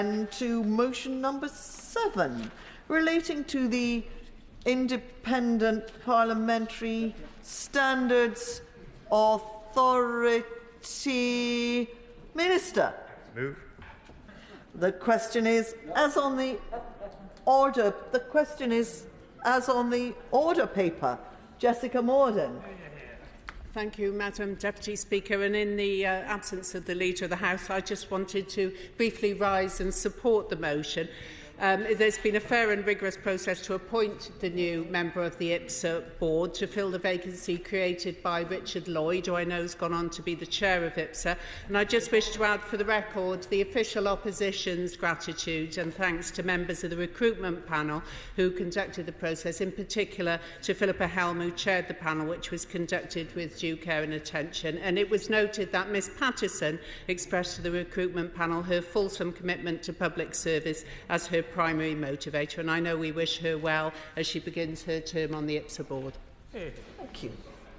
And to motion number 7, relating to the Independent Parliamentary Standards Authority. Minister. Move. The question is, as on the order, paper. Jessica Morden. Thank you, Madam Deputy Speaker. And in the absence of the Leader of the House, I just wanted to briefly rise and support the motion. There's been a fair and rigorous process to appoint the new member of the IPSA board to fill the vacancy created by Richard Lloyd, who I know has gone on to be the chair of IPSA. And I just wish to add for the record the official opposition's gratitude and thanks to members of the recruitment panel who conducted the process, in particular to Philippa Helm, who chaired the panel, which was conducted with due care and attention. And it was noted that Miss Paterson expressed to the recruitment panel her fulsome commitment to public service as her primary motivator, and I know we wish her well as she begins her term on the IPSA board. Thank you.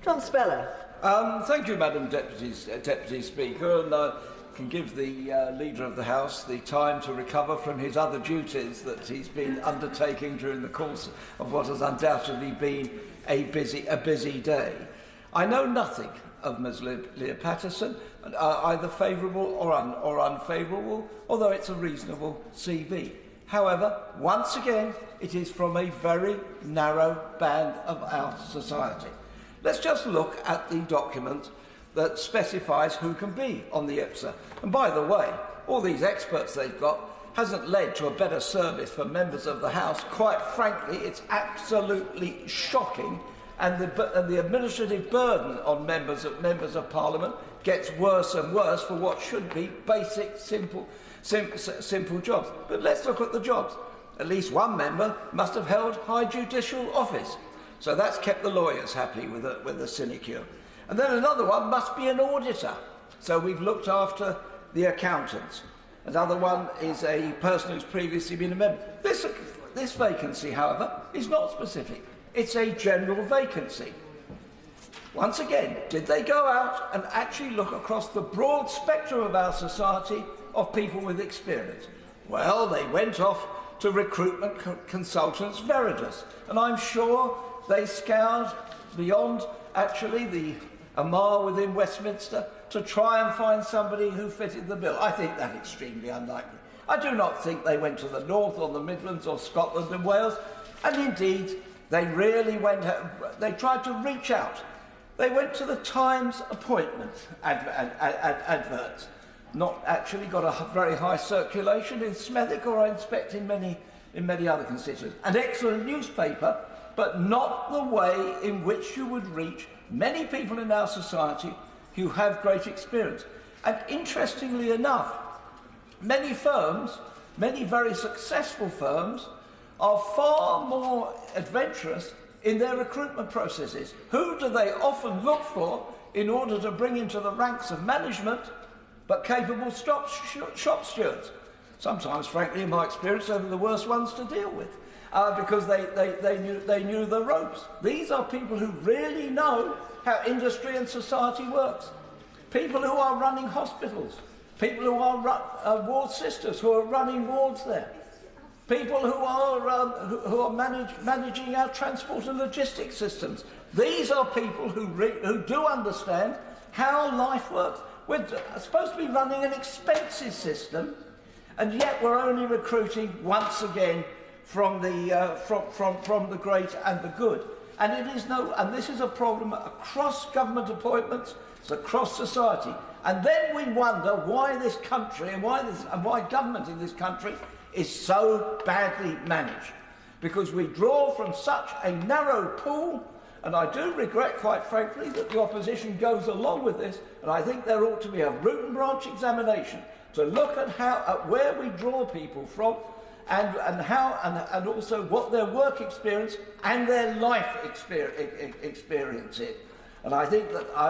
John Spellar. Thank you, Madam Deputy Speaker, and I can give the Leader of the House the time to recover from his other duties that he's been undertaking during the course of what has undoubtedly been a busy day. I know nothing of Ms Lea Paterson, either favourable or unfavourable, although it's a reasonable CV. However, once again, it is from a very narrow band of our society. Let's just look at the document that specifies who can be on the IPSA. And by the way, all these experts they've got hasn't led to a better service for members of the House. Quite frankly, it's absolutely shocking, and the administrative burden on members of Parliament gets worse and worse for what should be basic, simple jobs. But let's look at the jobs. At least one member must have held high judicial office, so that's kept the lawyers happy with a sinecure. And then another one must be an auditor, so we've looked after the accountants. Another one is a person who's previously been a member. This vacancy, however, is not specific. It's a general vacancy. Once again, did they go out and actually look across the broad spectrum of our society of people with experience? Well, they went off to recruitment consultants Veritas, and I'm sure they scoured beyond actually the mile within Westminster to try and find somebody who fitted the bill. I think that extremely unlikely. I do not think they went to the North or the Midlands or Scotland and Wales, and indeed they really they tried to reach out. They went to the Times appointment adverts. Not actually got a very high circulation in Smethwick, or I expect in many other constituencies. An excellent newspaper, but not the way in which you would reach many people in our society who have great experience. And interestingly enough, many firms, many very successful firms, are far more adventurous in their recruitment processes. Who do they often look for in order to bring into the ranks of management but capable shop stewards? Sometimes, frankly, in my experience, they're the worst ones to deal with because they knew the ropes. These are people who really know how industry and society works. People who are running hospitals, people who are ward sisters who are running wards there, people who are managing our transport and logistics systems. These are people who do understand how life works. We're supposed to be running an expensive system, and yet we're only recruiting once again from the great and the good. And this is a problem across government appointments. It's across society. And then we wonder why this country and why government in this country is so badly managed. Because we draw from such a narrow pool, and I do regret, quite frankly, that the opposition goes along with this, and I think there ought to be a root and branch examination to look at where we draw people from, and also what their work experience and their life experience is. And I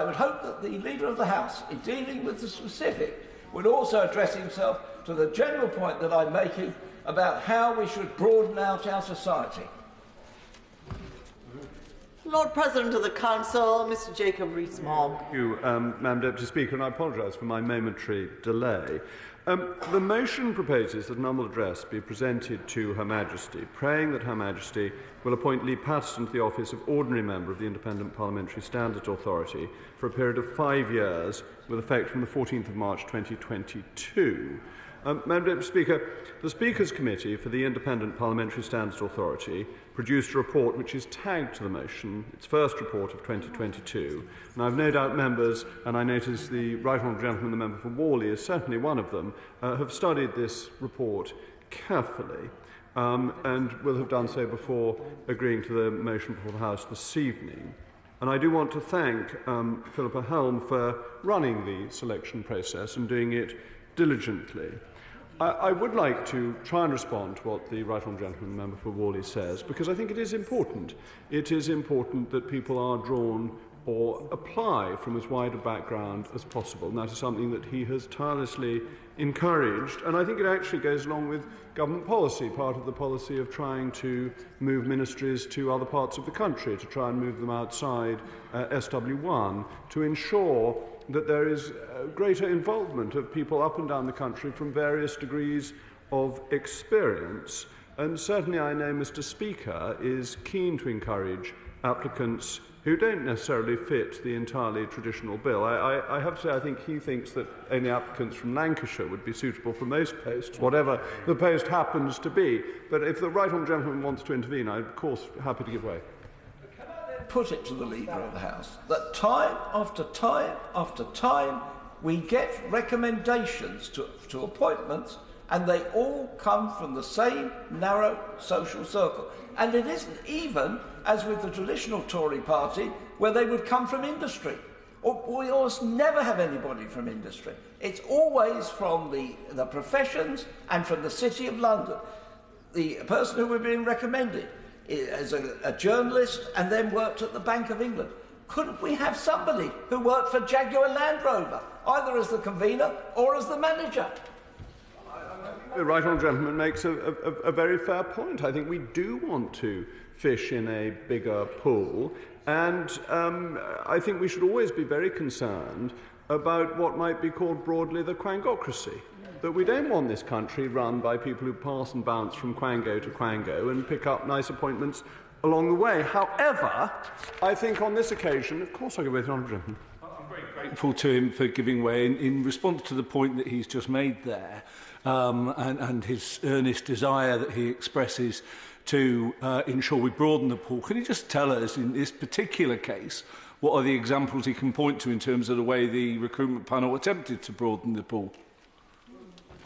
would hope that the Leader of the House, in dealing with the specific, would also address himself to the general point that I'm making about how we should broaden out our society. Lord President of the Council, Mr Jacob Rees-Mogg. Thank you, Madam Deputy Speaker, and I apologise for my momentary delay. The motion proposes that an humble address be presented to Her Majesty, praying that Her Majesty will appoint Lea Paterson to the office of Ordinary Member of the Independent Parliamentary Standards Authority for a period of 5 years, with effect from the 14th of March 2022. Madam Deputy Speaker, the Speaker's Committee for the Independent Parliamentary Standards Authority produced a report which is tagged to the motion, its first report of 2022. And I've no doubt members, and I notice the Right Honourable Gentleman, the member for Warley, is certainly one of them, have studied this report carefully and will have done so before agreeing to the motion before the House this evening. And I do want to thank Philippa Helm for running the selection process and doing it diligently. I would like to try and respond to what the Right Honourable Gentleman, the member for Warley, says, because I think it is important. It is important that people are drawn or apply from as wide a background as possible. And that is something that he has tirelessly encouraged. And I think it actually goes along with government policy, part of the policy of trying to move ministries to other parts of the country, to try and move them outside SW1, to ensure that there is greater involvement of people up and down the country from various degrees of experience. And certainly I know Mr. Speaker is keen to encourage applicants who don't necessarily fit the entirely traditional bill. I have to say I think he thinks that only applicants from Lancashire would be suitable for most posts, whatever the post happens to be. But if the Right Honourable Gentleman wants to intervene, I'm of course happy to give way. Put it to the Leader of the House that time after time after time we get recommendations to appointments, and they all come from the same narrow social circle. And it isn't even, as with the traditional Tory party, where they would come from industry. We almost never have anybody from industry. It's always from the professions and from the City of London. The person who we're being recommended as a journalist and then worked at the Bank of England. Couldn't we have somebody who worked for Jaguar Land Rover, either as the convener or as the manager? The Right Honourable Gentleman makes a very fair point. I think we do want to fish in a bigger pool, and I think we should always be very concerned about what might be called broadly the quangocracy. That we don't want this country run by people who pass and bounce from quango to quango and pick up nice appointments along the way. However, I think on this occasion, of course I go with the Honourable Gentleman. I'm very grateful to him for giving way in response to the point that he's just made there, and his earnest desire that he expresses to ensure we broaden the pool. Can you just tell us, in this particular case, what are the examples he can point to in terms of the way the recruitment panel attempted to broaden the pool?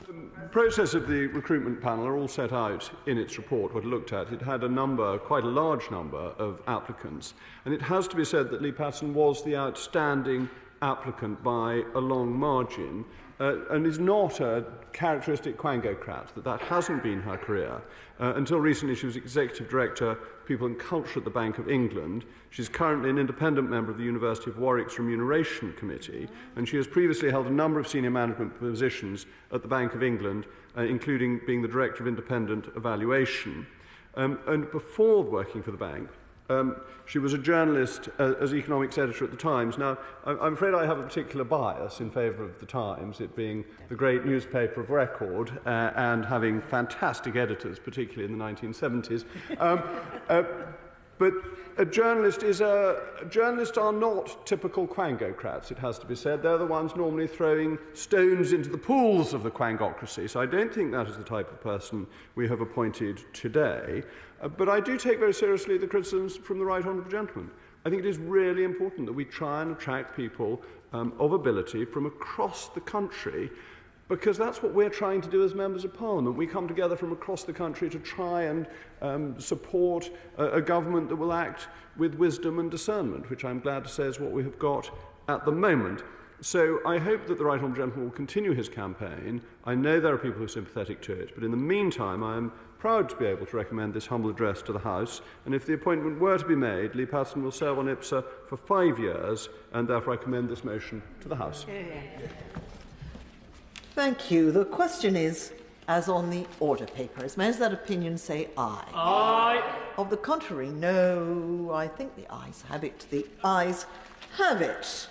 The process of the recruitment panel are all set out in its report, what it looked at. It had a number, quite a large number, of applicants, and it has to be said that Lea Paterson was the outstanding applicant by a long margin, and is not a characteristic quangocrat, that hasn't been her career. Until recently she was Executive Director of People and Culture at the Bank of England. She's currently an independent member of the University of Warwick's Remuneration Committee, and she has previously held a number of senior management positions at the Bank of England, including being the Director of Independent Evaluation. And before working for the bank, she was a journalist as economics editor at the Times. Now, I'm afraid I have a particular bias in favour of the Times, it being the great newspaper of record and having fantastic editors, particularly in the 1970s. But journalists are not typical quangocrats, it has to be said. They're the ones normally throwing stones into the pools of the quangocracy. So I don't think that is the type of person we have appointed today. But I do take very seriously the criticisms from the Right Honourable Gentleman. I think it is really important that we try and attract people of ability from across the country, because that's what we're trying to do as members of Parliament. We come together from across the country to try and support a government that will act with wisdom and discernment, which I'm glad to say is what we have got at the moment. So I hope that the Right Honourable Gentleman will continue his campaign. I know there are people who are sympathetic to it, but in the meantime I am proud to be able to recommend this humble address to the House, and if the appointment were to be made, Lea Paterson will serve on IPSA for 5 years, and therefore I commend this motion to the House. Thank you. The question is, as on the order papers. May that opinion say aye? Aye. Of the contrary, no. I think the ayes have it. The ayes have it.